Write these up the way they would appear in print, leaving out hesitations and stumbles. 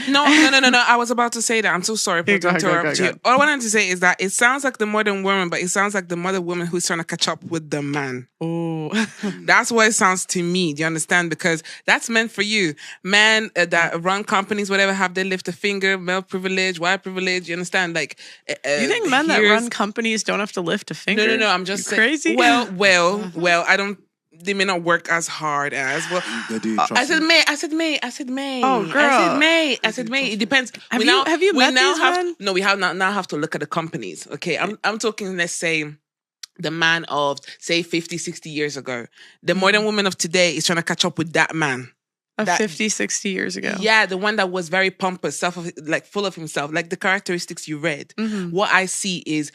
No. I was about to say that. I'm so sorry for interrupting you. All I wanted to say is that it sounds like the modern woman, but it sounds like the modern woman who's trying to catch up with the man. Oh, that's what it sounds to me. Do you understand? Because that's meant for you. Men that run companies, whatever, have they lift a finger, male privilege, white privilege. You understand? Like, you think men that run companies don't have to lift a finger? No. I'm just saying, crazy. Well. I don't. They may not work as hard as well. They do. I said May. Oh, girl. I said May. It depends. Have you met these men? No, we have now have to look at the companies. Okay, I'm talking. Let's say the man of say 50, 60 years ago. The modern woman of today is trying to catch up with that man. 50, 60 years ago. Yeah, the one that was very pompous, full of himself, like the characteristics you read. Mm-hmm. What I see is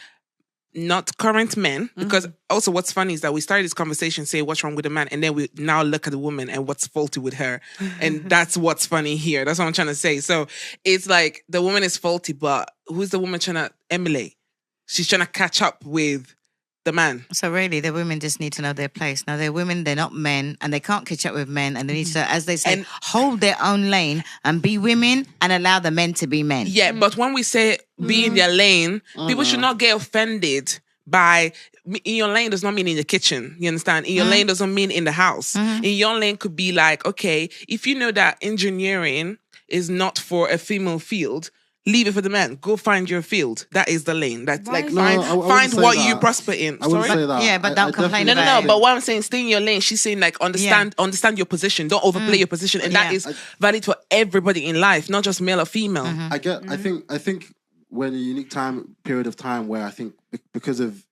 not current men, because also what's funny is that we started this conversation saying what's wrong with the man, and then we now look at the woman and what's faulty with her. And that's what's funny here. That's what I'm trying to say. So it's like the woman is faulty, but who's the woman trying to emulate? She's trying to catch up with the man. So really, the women just need to know their place. Now, they're women, they're not men, and they can't catch up with men, and they need to, as they say, hold their own lane and be women and allow the men to be men. Yeah, but when we say be in their lane, people should not get offended by in your lane does not mean in the kitchen. You understand? In your lane doesn't mean in the house. In your lane could be like, okay, if you know that engineering is not for a female field, leave it for the man. Go find your field. That is the lane. That's like find what you prosper in. I wouldn't say that. Yeah, but don't complain about it. No. But what I'm saying, stay in your lane. She's saying like understand your position. Don't overplay your position, and that is valid for everybody in life, not just male or female. I think we're in a unique period of time where I think because of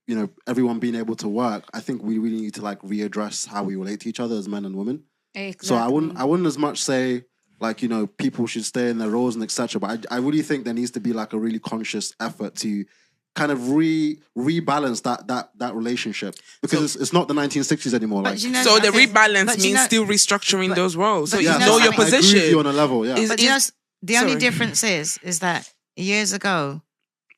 everyone being able to work, I think we really need to like readdress how we relate to each other as men and women. Exactly. So I wouldn't as much say like, people should stay in their roles and etc. But I really think there needs to be like a really conscious effort to kind of rebalance that relationship, because it's not the 1960s anymore. Like, so the rebalance means still restructuring those roles. So you know your position. I agree with you on a level, yeah. But the only difference is that years ago,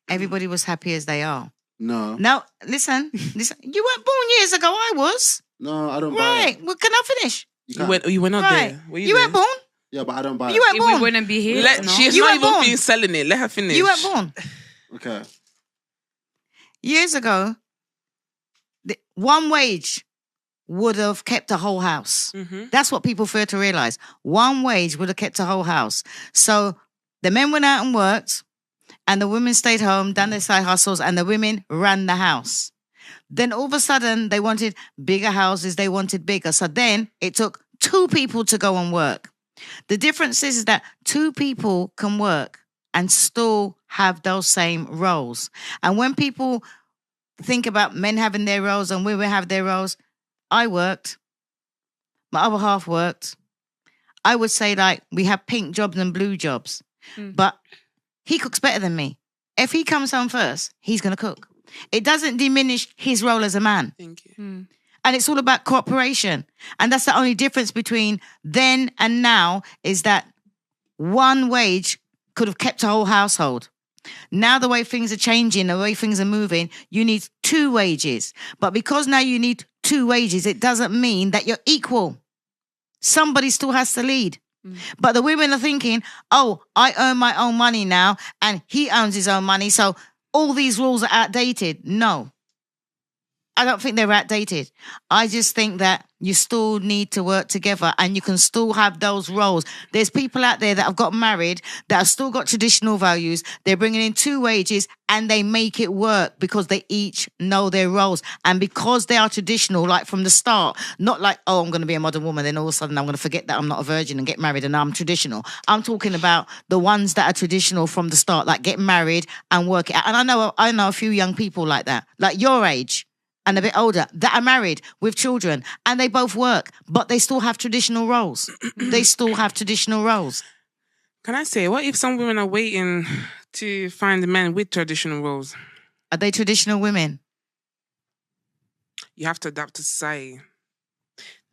everybody was happy as they are. No, listen. You weren't born years ago. I was. No, I don't. Right. Well, can I finish? You were not there. You weren't born. Yeah, but I don't buy it. You weren't born. We wouldn't be here. She's not even being selling it. Let her finish. You weren't born. Okay. Years ago, one wage would have kept a whole house. That's what people fail to realize. One wage would have kept a whole house. So the men went out and worked, and the women stayed home, done their side hustles, and the women ran the house. Then all of a sudden, they wanted bigger houses. They wanted bigger. So then it took two people to go and work. The difference is that two people can work and still have those same roles. And when people think about men having their roles and women have their roles, I worked. My other half worked. I would say like we have pink jobs and blue jobs. But he cooks better than me. If he comes home first, he's going to cook. It doesn't diminish his role as a man. Thank you. And it's all about cooperation. And that's the only difference between then and now, is that one wage could have kept a whole household. Now the way things are changing, the way things are moving, you need two wages. But because now you need two wages, it doesn't mean that you're equal. Somebody still has to lead. But the women are thinking, oh, I earn my own money now and he earns his own money, so all these rules are outdated. No. I don't think they're outdated. I just think that you still need to work together and you can still have those roles. There's people out there that have got married that have still got traditional values. They're bringing in two wages and they make it work because they each know their roles. And because they are traditional, like from the start, not like, oh, I'm going to be a modern woman, then all of a sudden I'm going to forget that I'm not a virgin and get married and I'm traditional. I'm talking about the ones that are traditional from the start, like get married and work it out. And I know a few young people like that, like your age and a bit older, that are married with children and they both work, but they still have traditional roles. They still have traditional roles. Can I say, what if some women are waiting to find men with traditional roles? Are they traditional women? You have to adapt to society.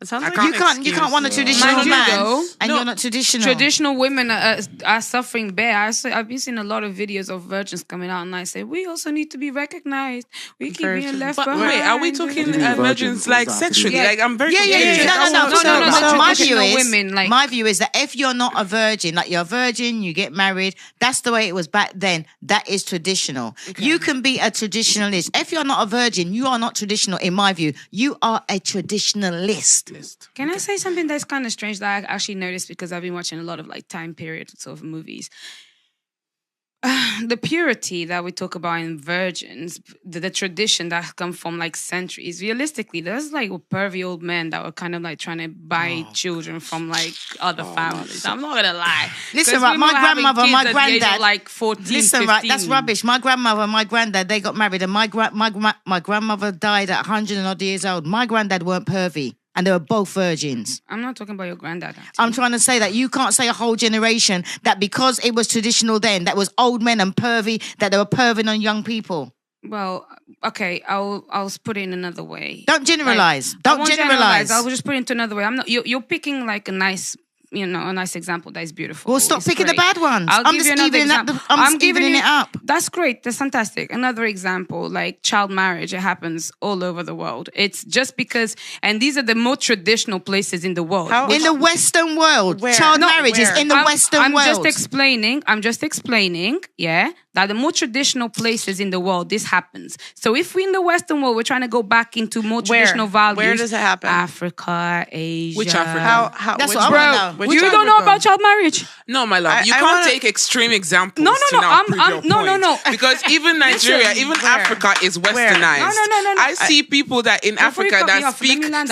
It sounds like you can't want a traditional man and you're not traditional. Traditional women are suffering bare. I've been seeing a lot of videos of virgins coming out, and I say we also need to be recognized. We keep being left behind. Wait, are we talking virgins like sexually? Like I'm very No. My my view is that if you're not a virgin, like you're a virgin, you get married. That's the way it was back then. That is traditional. Okay. You can be a traditionalist. If you're not a virgin, you are not traditional. In my view, you are a traditionalist. Can I say something that's kind of strange that I actually noticed because I've been watching a lot of like time period sort of movies? The purity that we talk about in virgins, the tradition that come from like centuries. Realistically, there's like pervy old men that were kind of like trying to buy children from like other families. I'm not gonna lie. Listen, right, my grandmother, my granddad, like 14, listen, 15. right, that's rubbish. My grandmother, my granddad, they got married, and my grandmother died at 100 and odd years old. My granddad weren't pervy. And they were both virgins. I'm not talking about your granddad. I'm trying to say that you can't say a whole generation that because it was traditional then, that was old men and pervy, that they were perving on young people. Well, okay, I'll put it in another way. Don't generalize. Don't generalize. I'll just put it into another way. I'm not. You're picking like a nice example that is beautiful. Well, stop picking the bad ones. I'm just evening it up. That's great. That's fantastic. Another example, like child marriage, it happens all over the world. It's just because, and these are the more traditional places in the world. In the Western world, child marriage is in the Western world. I'm just explaining, yeah, that the more traditional places in the world, this happens. So if we in the Western world, we're trying to go back into more traditional values. Where does it happen? Africa, Asia. Which Africa? That's what I want to know. You don't know about child marriage? No, my love. You can't take extreme examples. No. No. Because even Nigeria, even Africa is westernized. No. I see people that in Africa that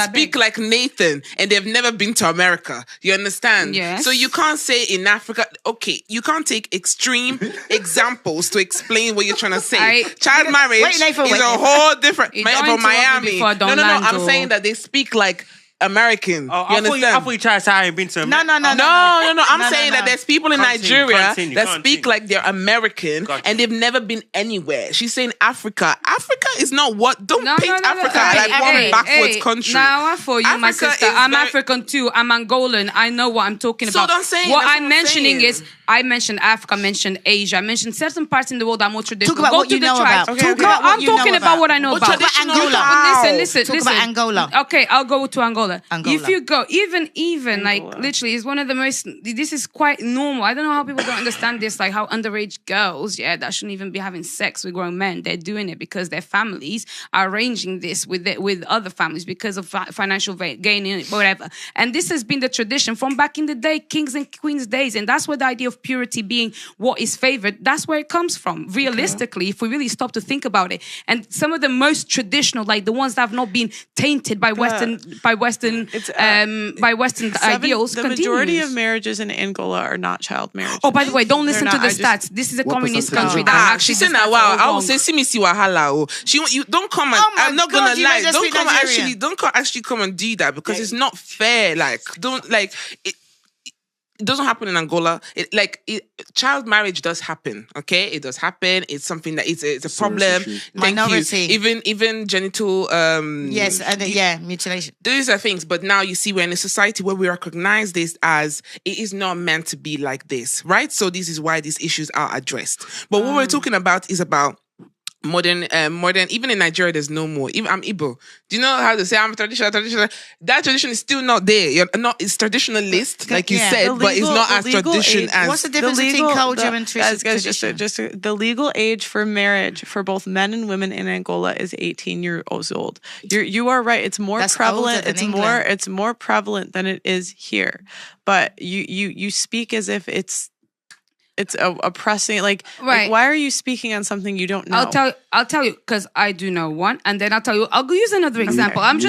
speak like Nathan and they've never been to America. You understand? Yes. So you can't say in Africa, okay, you can't take extreme examples to explain what you're trying to say. Child marriage is a whole different... From Miami. No. I'm saying that they speak like American. Oh, you understand? I thought you tried to say I ain't been to America. No. I'm saying that there's people in Nigeria that speak like they're American and they've never been anywhere. She's saying Africa. Africa is not what... Don't paint Africa like one backwards country. Now, for you, my sister, I'm African too. I'm Angolan. I know what I'm talking about. So don't say what I'm mentioning is, I mentioned Africa, I mentioned Asia, I mentioned certain parts in the world that are more traditional. Talk about what you know about. I'm talking about what I know about. Listen. Talk about Angola. Okay, I'll go to Angola. If you go, even like literally, it's one of the most. This is quite normal. I don't know how people don't understand this. Like how underage girls, that shouldn't even be having sex with grown men. They're doing it because their families are arranging this with other families because of financial gain, whatever. And this has been the tradition from back in the day, kings and queens days, and that's where the idea of purity being what is favored. That's where it comes from. Realistically, if we really stop to think about it, and some of the most traditional, like the ones that have not been tainted by Western ideals. The majority of marriages in Angola are not child marriages. Oh, by the way, don't listen to the stats. This is a communist country that actually. She's saying that. Wow, I would say, "See me, see wahala." You don't come and. I'm not gonna lie. Don't actually come and do that because it's not fair. Like, don't like it. It doesn't happen in Angola. Child marriage does happen. Okay, it does happen. It's something that it's a problem. Minority. Even genital. Mutilation. These are things. But now you see, we're in a society where we recognize this as it is not meant to be like this, right? So this is why these issues are addressed. But what we're talking about is about modern, even in Nigeria, there's no more. Even I'm Igbo. Do you know how to say I'm traditional? That tradition is still not there. It's traditionalist, like you said, but it's not as tradition as... What's the difference between culture and tradition? Just the legal age for marriage for both men and women in Angola is 18 years old. You are right. It's more prevalent. It's more prevalent than it is here. But you speak as if it's oppressing. Like why are you speaking on something you don't know? I'll tell you because I do know one, and then I'll tell you. I'll use another example. I'm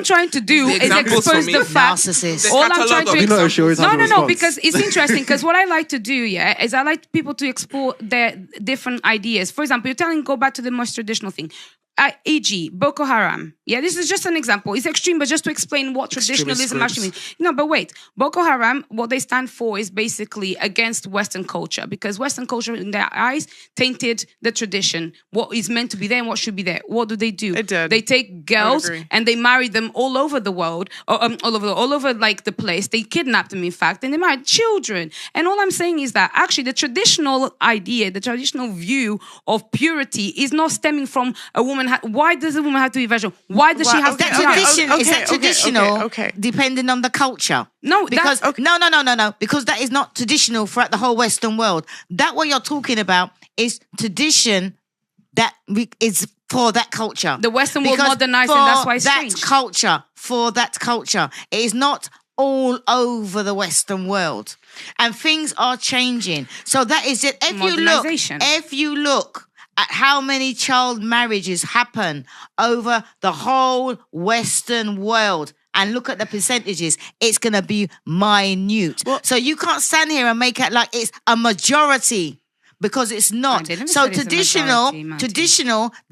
trying to do is expose the fact. Narcissist. All I'm trying to No, because it's interesting. Because what I like to do, is I like people to explore their different ideas. For example, go back to the most traditional thing. E.g., Boko Haram. Yeah, this is just an example. It's extreme, but just to explain what traditionalism actually means. No, but wait. Boko Haram, what they stand for is basically against Western culture, because Western culture, in their eyes, tainted the tradition. What is meant to be there and what should be there. What do? They did. They take girls and they marry them all over the world, or, all over like the place. They kidnap them, in fact, and they married children. And all I'm saying is that actually the traditional idea, the traditional view of purity is not stemming from a woman. Why does a woman have to be virgin? Why does she have to be Is that traditional depending on the culture? No, because no. Because that is not traditional throughout the whole Western world. That what you're talking about is tradition that is for that culture. The Western world modernized, and that's why it's strange. For that culture. It is not all over the Western world. And things are changing. So that is it. If you look at how many child marriages happen over the whole Western world and look at the percentages, it's going to be minute. Well, so you can't stand here and make it like it's a majority. Because it's not. So traditional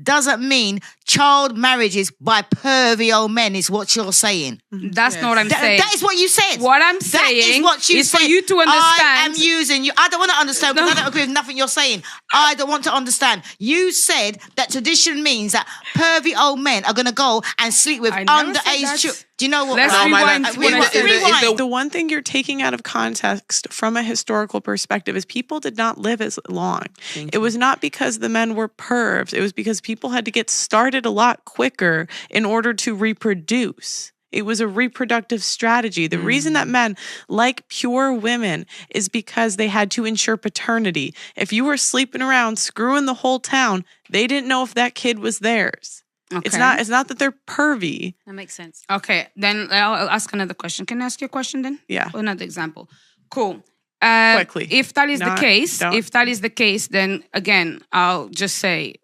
doesn't mean child marriages by pervy old men is what you're saying. That's not what I'm saying. That is what you said. What I'm saying is for you to understand. I am using you. I don't want to understand because I don't agree with nothing you're saying. I don't want to understand. You said that tradition means that pervy old men are going to go and sleep with underage children. Do you know what? Let's rewind. The one thing you're taking out of context from a historical perspective is people did not live as long. It was not because the men were pervs. It was because people had to get started a lot quicker in order to reproduce. It was a reproductive strategy. The reason that men like pure women is because they had to ensure paternity. If you were sleeping around screwing the whole town, they didn't know if that kid was theirs. Okay. It's not that they're pervy. That makes sense. Okay, then I'll ask another question. Can I ask you a question then? Yeah. Or another example. Cool. Quickly. If that is the case, then again, I'll just say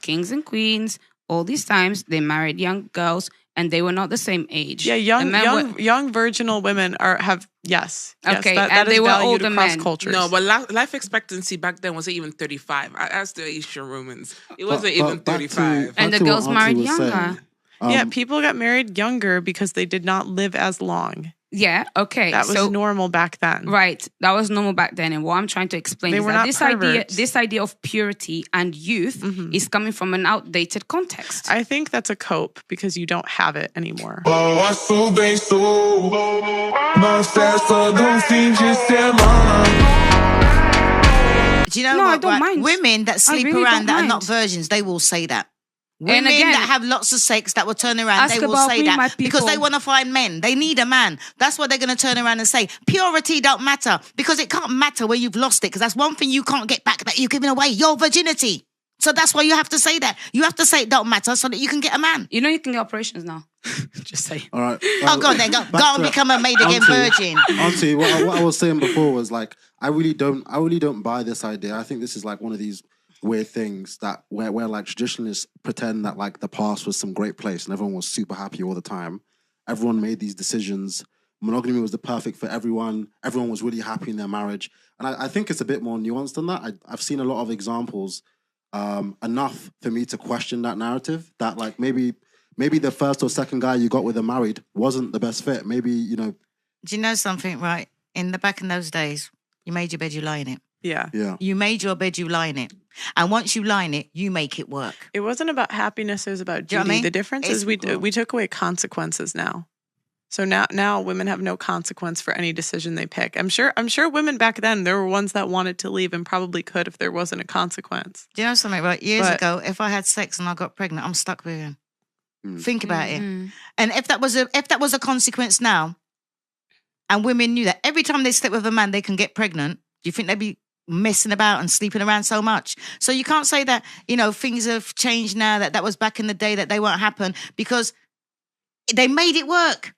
kings and queens, all these times they married young girls and they were not the same age. Yeah, young virginal women have. Yes. Okay, that and they were older across men. Cultures. No, but life expectancy back then wasn't even 35. I asked the Asian Romans. It wasn't even 35. And the girls married younger. Yeah, people got married younger because they did not live as long. Yeah, okay. That was normal back then. Right. That was normal back then. And what I'm trying to explain is that this idea of purity and youth is coming from an outdated context. I think that's a cope because you don't have it anymore. Do you know what? I don't mind. Women that sleep around that are not virgins, they will say that. Women that have lots of sex that will turn around, they will say that because they want to find men. They need a man. That's what they're going to turn around and say. Purity don't matter because it can't matter where you've lost it because that's one thing you can't get back that you're giving away, your virginity. So that's why you have to say that. You have to say it don't matter so that you can get a man. You know you can get operations now. Just say. All right. Go on then. Go and become a maid again virgin. Auntie, what I was saying before was like, I really don't buy this idea. I think this is like one of these weird things that where like traditionalists pretend that like the past was some great place and everyone was super happy all the time. Everyone made these decisions. Monogamy was the perfect for everyone. Everyone was really happy in their marriage. And I think it's a bit more nuanced than that. I've seen a lot of examples, enough for me to question that narrative that like maybe the first or second guy you got with a married wasn't the best fit. Maybe, you know. Do you know something, right? Back in those days, you made your bed, you lie in it. Yeah. You made your bed, you lie in it. And once you lie in it, you make it work. It wasn't about happiness, it was about duty. You know what I mean? The difference is we took away consequences now. So now women have no consequence for any decision they pick. I'm sure women back then, there were ones that wanted to leave and probably could if there wasn't a consequence. Do you know something? Right, years ago, if I had sex and I got pregnant, I'm stuck with him. Think about it. And if that was a consequence now, and women knew that every time they slept with a man, they can get pregnant, do you think they'd be messing about and sleeping around so much? So you can't say that, things have changed now, that was back in the day, that they won't happen, because they made it work.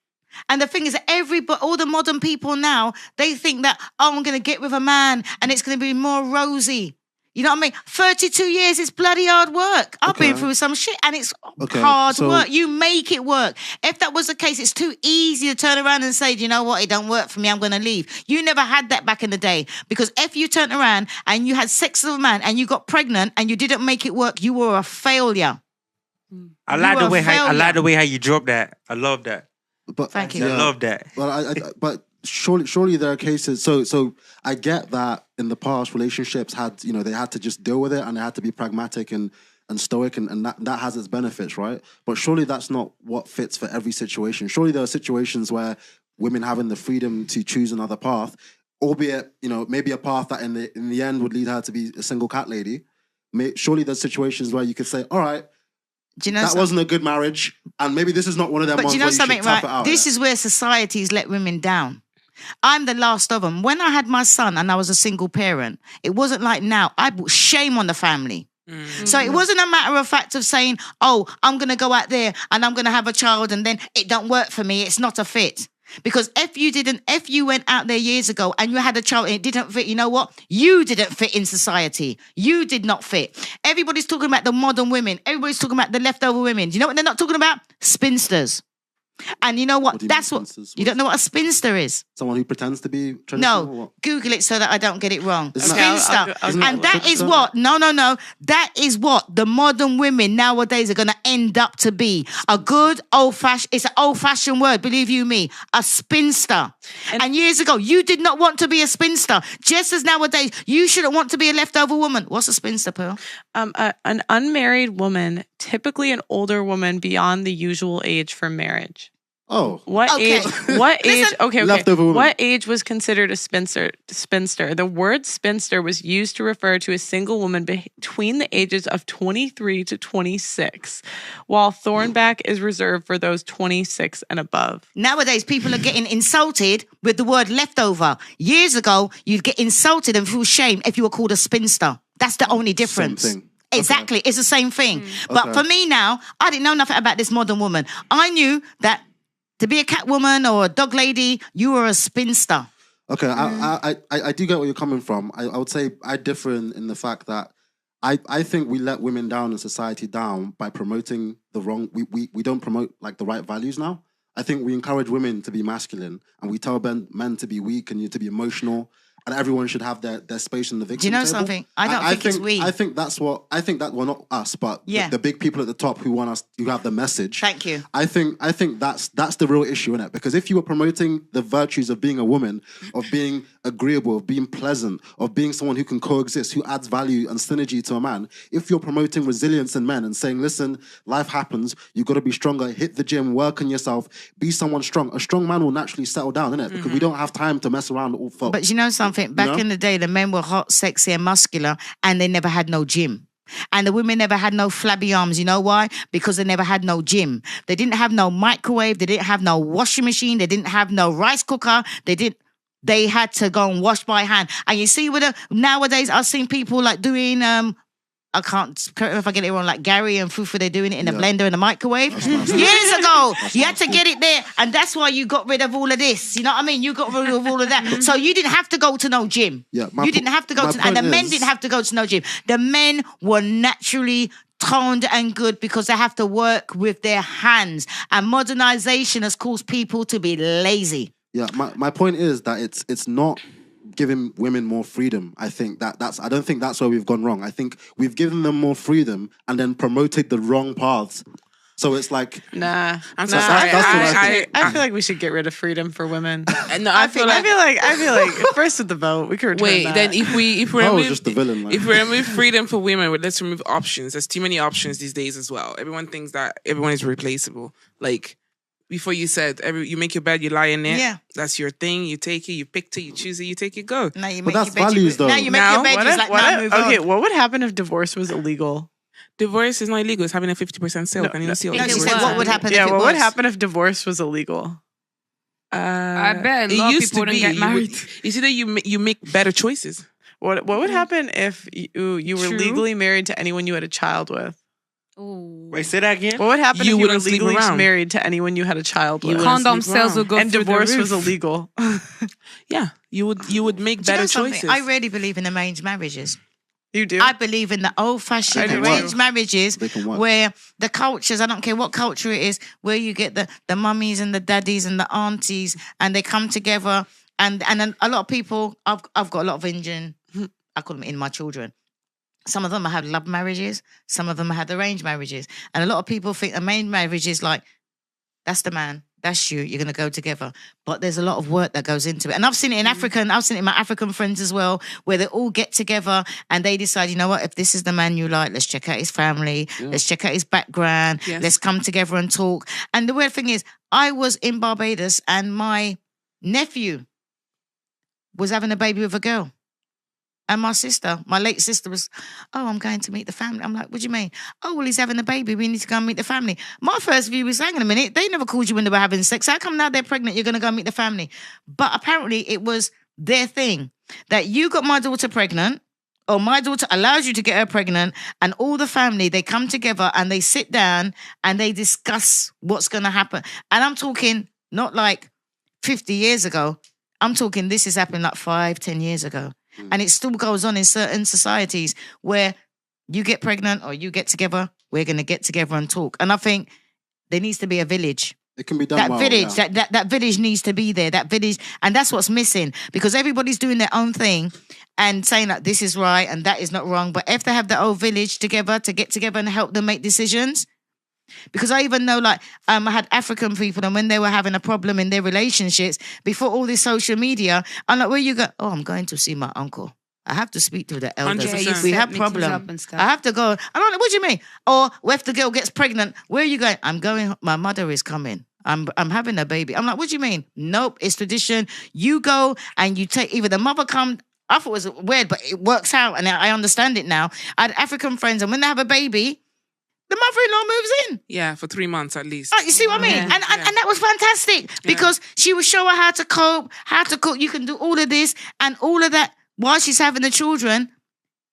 And the thing is that all the modern people now, they think that, I'm going to get with a man and it's going to be more rosy. You know what I mean? 32 years is bloody hard work. I've been through some shit and it's hard work. You make it work. If that was the case, it's too easy to turn around and say, do you know what? It don't work for me. I'm going to leave. You never had that back in the day. Because if you turned around and you had sex with a man and you got pregnant and you didn't make it work, you were a failure. I like the way how you drop that. I love that. But thank you. I love that. But surely there are cases. So I get that in the past relationships had they had to just deal with it and they had to be pragmatic and stoic and that has its benefits, right? But surely that's not what fits for every situation. Surely there are situations where women having the freedom to choose another path, albeit maybe a path that in the end would lead her to be a single cat lady. Surely there's situations where you could say, all right, that wasn't a good marriage, and maybe this is not one of them ones where you should tough it out. This is where society's let women down. I'm the last of them. When I had my son and I was a single parent, it wasn't like now. I brought shame on the family. So it wasn't a matter of fact of saying, oh, I'm going to go out there and I'm going to have a child and then it don't work for me. It's not a fit. Because if you went out there years ago and you had a child and it didn't fit, you know what? You didn't fit in society. You did not fit. Everybody's talking about the modern women. Everybody's talking about the leftover women. Do you know what they're not talking about? Spinsters. And you know what? That's what you don't know what a spinster is. Someone who pretends to be traditional. No, Google it so that I don't get it wrong. Isn't Spinster, and that is what. No. That is what the modern women nowadays are going to end up to be. A good old-fashioned. It's an old-fashioned word. Believe you me, a spinster. And years ago, you did not want to be a spinster. Just as nowadays, you shouldn't want to be a leftover woman. What's a spinster, Pearl? An unmarried woman, typically an older woman beyond the usual age for marriage. Oh, what age? Okay. Leftover woman. What age was considered a spinster? The word spinster was used to refer to a single woman between the ages of 23 to 26, while Thornback is reserved for those 26 and above. Nowadays, people are getting insulted with the word leftover. Years ago, you'd get insulted and feel shame if you were called a spinster. That's the only difference. Same thing. Exactly, it's the same thing. But for me now, I didn't know nothing about this modern woman. I knew that to be a cat woman or a dog lady, you were a spinster. Okay, I do get where you're coming from. I would say I differ in the fact that I think we let women down and society down by promoting the wrong. We don't promote like the right values now. I think we encourage women to be masculine and we tell men to be weak and you to be emotional. And everyone should have their space in the victim Do you know table. something? I don't think it's we. I think well, not us, but the big people at the top who want us, who have the message. Thank you. I think that's the real issue in it. Because if you were promoting the virtues of being a woman, of being agreeable, of being pleasant, of being someone who can coexist, who adds value and synergy to a man, if you're promoting resilience in men and saying, listen, life happens, you've got to be stronger, hit the gym, work on yourself, be someone strong. A strong man will naturally settle down, innit? Because we don't have time to mess around all for. But you know something? Back in the day, the men were hot, sexy, and muscular, and they never had no gym. And the women never had no flabby arms. You know why? Because they never had no gym. They didn't have no microwave. They didn't have no washing machine. They didn't have no rice cooker. They had to go and wash by hand. And you see, nowadays, I've seen people like doing, I can't, if I get it wrong, like Gary and Fufu, they're doing it in a blender and a microwave. Years ago, you had to get it there. And that's why you got rid of all of this. You know what I mean? You got rid of all of that. So you didn't have to go to no gym. Yeah, you didn't have to go to, and the men didn't have to go to no gym. The men were naturally toned and good because they have to work with their hands. And modernization has caused people to be lazy. Yeah, my point is that it's not giving women more freedom. I think I don't think that's where we've gone wrong. I think we've given them more freedom and then promoted the wrong paths. So it's like I feel like we should get rid of freedom for women. No, I feel like first with the vote we could wait. Then if we remove just the villain, like. if we remove freedom for women, let's remove options. There's too many options these days as well. Everyone thinks that everyone is replaceable. Like before, you said you make your bed, you lie in it. Yeah, that's your thing. You take it, you picked it, you choose it, you take it, go. Now you make your values though. Now you make your bed. Move on. Okay, what would happen if divorce was illegal? Divorce is not illegal. It's having a 50% sale. Can you see? No, she said, what would happen? Yeah, if it what was? would happen if divorce was illegal? I bet a lot of people wouldn't get married. You see that you make better choices. What would happen if you were legally married to anyone you had a child with? Ooh. Wait, say that again? What would happen if you were sleep legally around. married to anyone you had a child with? Condom sales would go and through divorce the roof. was illegal. Yeah, you would make better choices. I really believe in arranged marriages. You do? I believe in the old-fashioned arranged marriages where the cultures, I don't care what culture it is, where you get the mummies and the daddies and the aunties and they come together and a lot of people, I've got a lot of Indian, I call them in my children. Some of them have love marriages. Some of them have arranged marriages. And a lot of people think a main marriage is like, that's the man. That's you. You're going to go together. But there's a lot of work that goes into it. And I've seen it in I've seen it in my African friends as well, where they all get together and they decide, you know what, if this is the man you like, let's check out his family. Yeah. Let's check out his background. Yes. Let's come together and talk. And the weird thing is, I was in Barbados and my nephew was having a baby with a girl. And my sister, my late sister was, I'm going to meet the family. I'm like, what do you mean? Oh, well, he's having a baby. We need to go and meet the family. My first view was, hang on a minute, they never called you when they were having sex. How come now they're pregnant, you're going to go meet the family? But apparently it was their thing that you got my daughter pregnant, or my daughter allows you to get her pregnant, and all the family, they come together and they sit down and they discuss what's going to happen. And I'm talking not like 50 years ago. I'm talking this is happening like 5-10 years ago. And it still goes on in certain societies where you get pregnant or you get together, we're going to get together and talk. And I think there needs to be a village. It can be done that well, village, yeah. that village needs to be there. That village, and that's what's missing, because everybody's doing their own thing and saying that this is right and that is not wrong. But if they have the whole village together to get together and help them make decisions, because I even know, like, I had African people, and when they were having a problem in their relationships, before all this social media, I'm like, where you go? Oh, I'm going to see my uncle. I have to speak to the elders. 100%. We have problems. I have to go. I'm like, what do you mean? Or if the girl gets pregnant, where are you going? I'm going. My mother is coming. I'm having a baby. I'm like, what do you mean? Nope, it's tradition. You go and you take, either the mother come. I thought it was weird, but it works out, and I understand it now. I had African friends, and when they have a baby, the mother-in-law moves in. Yeah, for 3 months at least. Oh, you see what I mean? Yeah. And that was fantastic, because she would show her how to cope, how to cook. You can do all of this and all of that while she's having the children.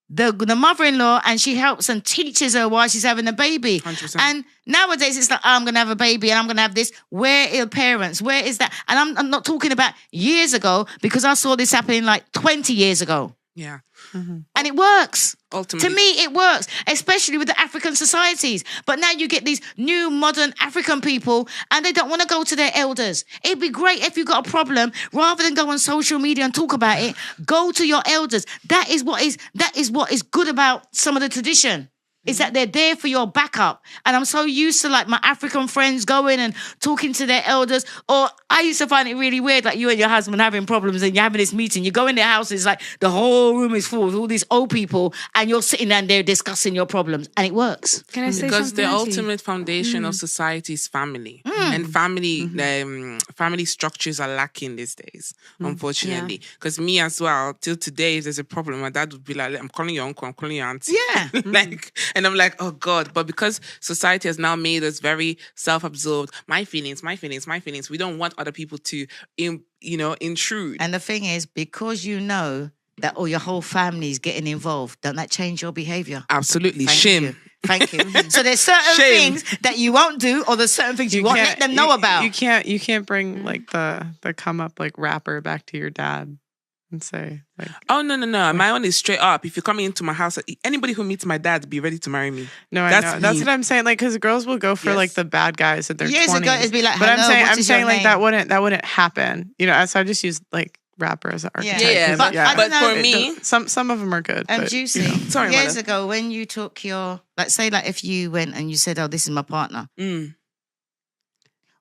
The mother-in-law, and she helps and teaches her while she's having a baby. 100%. And nowadays it's like, I'm going to have a baby and I'm going to have this. Where are parents? Where is that? And I'm not talking about years ago, because I saw this happening like 20 years ago. Yeah. Mm-hmm. And it works. Ultimately. To me, it works, especially with the African societies. But now you get these new modern African people, and they don't want to go to their elders. It'd be great if you got a problem, rather than go on social media and talk about it, go to your elders. That is what is good about some of the tradition. Is that they're there for your backup. And I'm so used to, like, my African friends going and talking to their elders. Or I used to find it really weird, like you and your husband having problems and you're having this meeting. You go in their house, it's like the whole room is full with all these old people, and you're sitting down there discussing your problems, and it works. Can I say because something? The ultimate foundation of society is family. And family family structures are lacking these days, unfortunately. Because me as well, till today, if there's a problem, my dad would be like, I'm calling your uncle, I'm calling your auntie. Yeah. And I'm like, oh God. But because society has now made us very self-absorbed, my feelings, we don't want other people to, intrude. And the thing is, because you know that your whole family is getting involved, don't that change your behavior? Absolutely. Shame. Thank you. So there's certain things that you won't do, or there's certain things you won't let them know about. You can't bring like the come up like rapper back to your dad and say like, oh no. My one is straight up. If you're coming into my house, anybody who meets my dad, be ready to marry me. No, I know. That's what I'm saying. Like, because girls will go for like the bad guys at their 20s. Years ago, it'd be like, but I'm saying like that wouldn't happen. So I just use like rapper as an archetype. Yeah. But for me, some of them are good. And but, Juicy, Sorry, years ago, when you took your, like, say, like, if you went and you said, oh, this is my partner.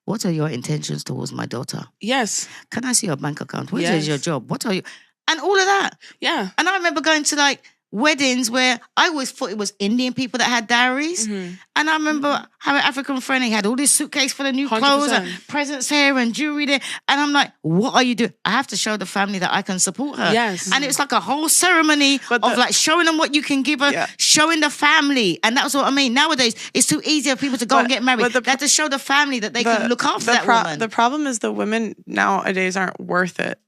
What are your intentions towards my daughter? Yes. Can I see your bank account? What is your job? What are you? And all of that. Yeah. And I remember going to, like, weddings where I always thought it was Indian people that had dowries. And I remember having an African friend, he had all this suitcase full of new 100%. clothes and presents here and jewelry there. And I'm like, what are you doing? I have to show the family that I can support her. Yes. And it was like a whole ceremony of like showing them what you can give her, showing the family. And that's what I mean. Nowadays, it's too easy for people to go and get married. They have to show the family that they can look after that woman. The problem is the women nowadays aren't worth it.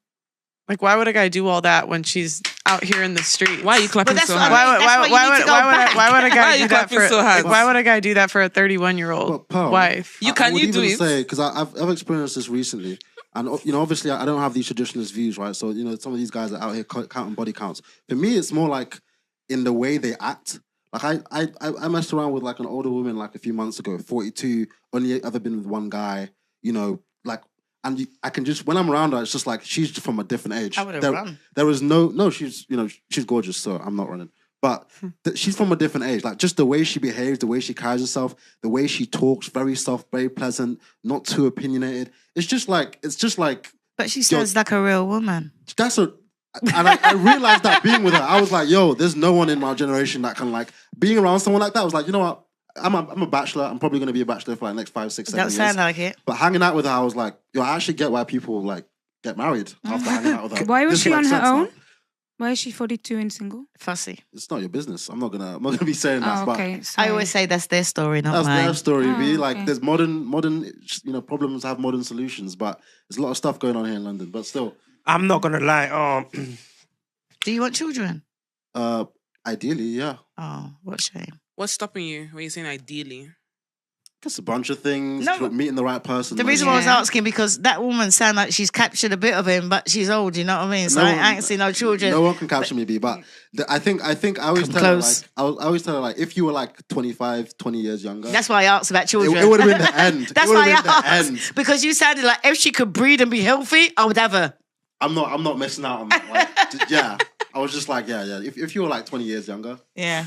Like, why would a guy do all that when she's out here in the street? Why are you clapping so hard? Why would a guy do that for? So hard? Why would a guy do that for a 31-year-old wife? You do it? Because I've experienced this recently, and obviously I don't have these traditionalist views, right? So some of these guys are out here counting body counts. For me, it's more like in the way they act. Like I messed around with like an older woman like a few months ago, 42, only ever been with one guy, like. And I can just, when I'm around her, it's just like, she's from a different age. I would have run. There is no, she's gorgeous, so I'm not running. But she's from a different age. Like just the way she behaves, the way she carries herself, the way she talks, very soft, very pleasant, not too opinionated. It's just like. But she sounds like a real woman. And I realized that being with her, I was like, yo, there's no one in my generation that can like being around someone like that. I was like, you know what? I'm a bachelor. I'm probably going to be a bachelor for like next 5, 6, 7 years. Don't sound like it. But hanging out with her, I was like, yo, I actually get why people like get married after hanging out with her. Why was she on her own? Why is she 42 and single? Fussy. It's not your business. I'm not gonna be saying that. Okay. But I always say that's their story, not mine. That's their story. Okay. Like there's modern, problems have modern solutions. But there's a lot of stuff going on here in London. But still, I'm not gonna lie. Do you want children? Ideally, yeah. Oh, what a shame. What's stopping you when you're saying ideally? Just a bunch of things. No, meeting the right person. The reason why I was asking, because that woman sounds like she's captured a bit of him, but she's old, you know what I mean? So I ain't seen no children. No one can capture me, B. But I think I always tell her, like, I always tell her, like, if you were like 25, 20 years younger. That's why I asked about children. It would have been the end. That's why I asked. Because you sounded like if she could breed and be healthy, I would have her. I'm not missing out on that. Like, yeah. I was just like, yeah. If you were like 20 years younger. Yeah.